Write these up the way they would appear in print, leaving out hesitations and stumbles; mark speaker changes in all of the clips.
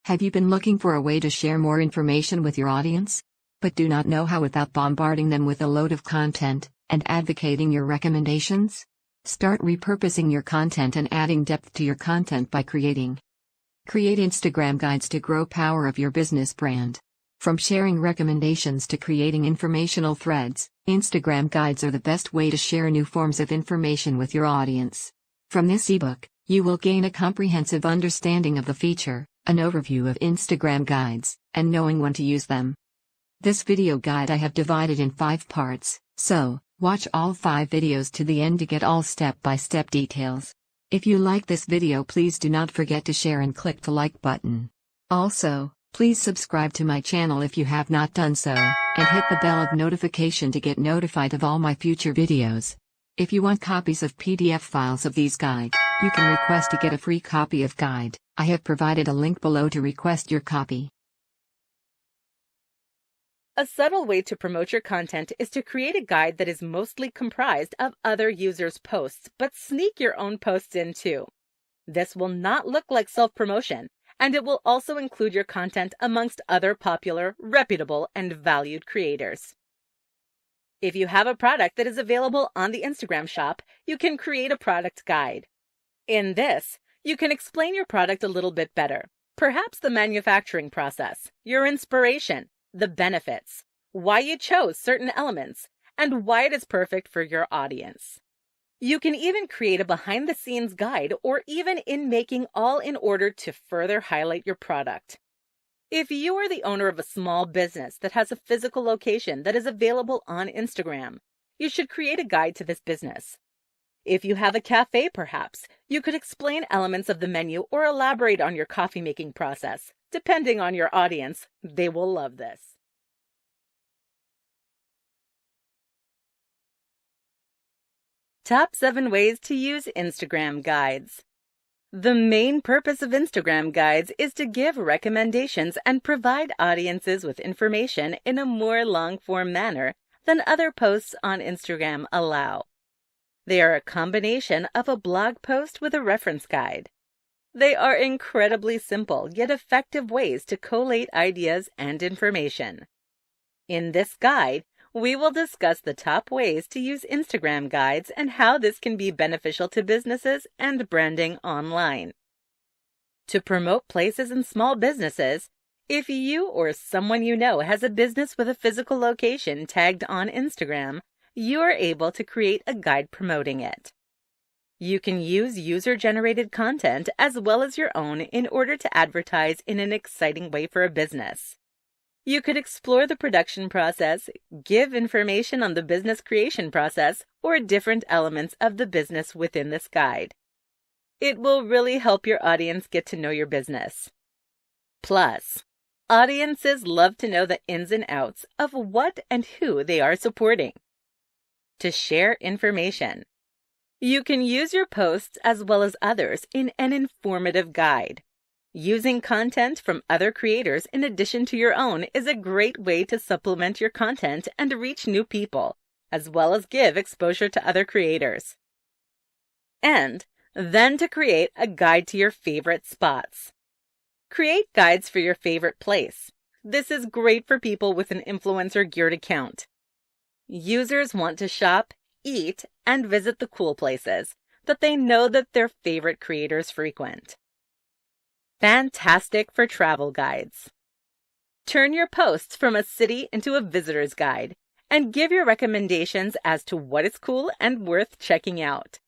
Speaker 1: Have you been looking for a way to share more information with your audience, but do not know how without bombarding them with a load of content and advocating your recommendations? Start repurposing your content and adding depth to your content by Create Instagram guides to grow power of your business brand. From sharing recommendations to creating informational threads, Instagram guides are the best way to share new forms of information with your audience. From this ebook, you will gain a comprehensive understanding of the feature, an overview of Instagram guides, and knowing when to use them. This video guide I have divided in 5 parts, so watch all 5 videos to the end to get all step-by-step details. If you like this video, please do not forget to share and click the like button. Also, please subscribe to my channel if you have not done so, and hit the bell of notification to get notified of all my future videos. If you want copies of PDF files of these guides, you can request to get a free copy of guide. I have provided a link below to request your copy.
Speaker 2: A subtle way to promote your content is to create a guide that is mostly comprised of other users' posts, but sneak your own posts in too. This will not look like self-promotion, and it will also include your content amongst other popular, reputable, and valued creators. If you have a product that is available on the Instagram shop, you can create a product guide. In this, you can explain your product a little bit better, perhaps the manufacturing process, your inspiration, the benefits, why you chose certain elements, and why it is perfect for your audience. You can even create a behind-the-scenes guide or even in making, all in order to further highlight your product. If you are the owner of a small business that has a physical location that is available on Instagram, you should create a guide to this business. If you have a cafe, perhaps, you could explain elements of the menu or elaborate on your coffee making process. Depending on your audience, they will love this. Top 7 ways to use Instagram guides. The main purpose of Instagram guides is to give recommendations and provide audiences with information in a more long-form manner than other posts on Instagram allow. They are a combination of a blog post with a reference guide. They are incredibly simple yet effective ways to collate ideas and information. In this guide, we will discuss the top ways to use Instagram guides and how this can be beneficial to businesses and branding online. To promote places and small businesses, if you or someone you know has a business with a physical location tagged on Instagram, you are able to create a guide promoting it. You can use user-generated content as well as your own in order to advertise in an exciting way for a business. You could explore the production process, give information on the business creation process, or different elements of the business within this guide. It will really help your audience get to know your business. Plus, audiences love to know the ins and outs of what and who they are supporting. To share information, you can use your posts as well as others in an informative guide. Using content from other creators in addition to your own is a great way to supplement your content and reach new people, as well as give exposure to other creators. And then to create a guide to your favorite spots. Create guides for your favorite place. This is great for people with an influencer-geared account. Users want to shop, eat, and visit the cool places that they know that their favorite creators frequent. Fantastic for travel guides. Turn your posts from a city into a visitor's guide and give your recommendations as to what is cool and worth checking out.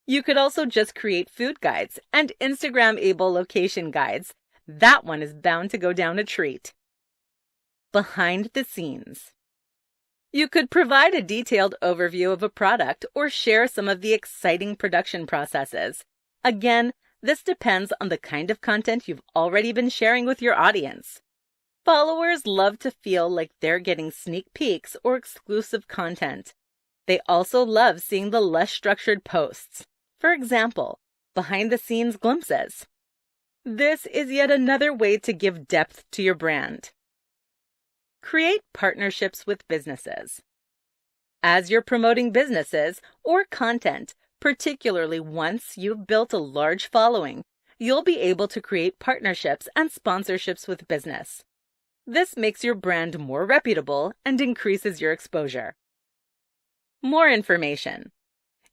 Speaker 2: You could also just create food guides and Instagram-able location guides. That one is bound to go down a treat. Behind the scenes. You could provide a detailed overview of a product or share some of the exciting production processes. Again, this depends on the kind of content you've already been sharing with your audience. Followers love to feel like they're getting sneak peeks or exclusive content. They also love seeing the less structured posts. For example, behind-the-scenes glimpses. This is yet another way to give depth to your brand. Create partnerships with businesses. As you're promoting businesses or content, particularly once you've built a large following, you'll be able to create partnerships and sponsorships with business. This makes your brand more reputable and increases your exposure. More information.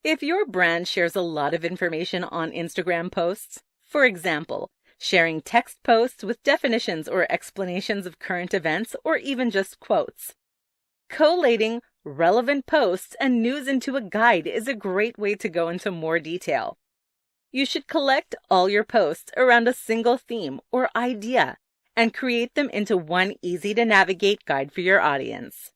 Speaker 2: If your brand shares a lot of information on Instagram posts, for example, sharing text posts with definitions or explanations of current events or even just quotes, collating relevant posts and news into a guide is a great way to go into more detail. You should collect all your posts around a single theme or idea and create them into one easy-to-navigate guide for your audience.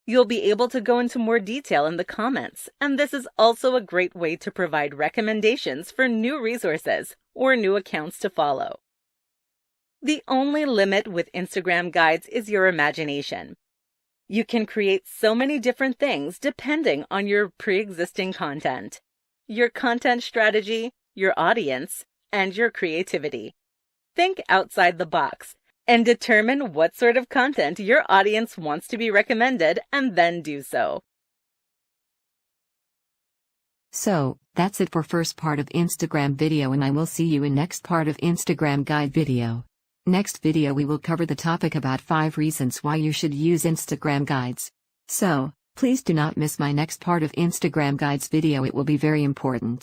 Speaker 2: You'll be able to go into more detail in the comments, and this is also a great way to provide recommendations for new resources or new accounts to follow. The only limit with Instagram guides is your imagination. You can create so many different things depending on your pre-existing content, your content strategy, your audience, and your creativity. Think outside the box and determine what sort of content your audience wants to be recommended and then do so.
Speaker 1: So, that's it for first part of Instagram video, and I will see you in next part of Instagram guide video. Next video we will cover the topic about 5 reasons why you should use Instagram guides. So, please do not miss my next part of Instagram guides video, it will be very important.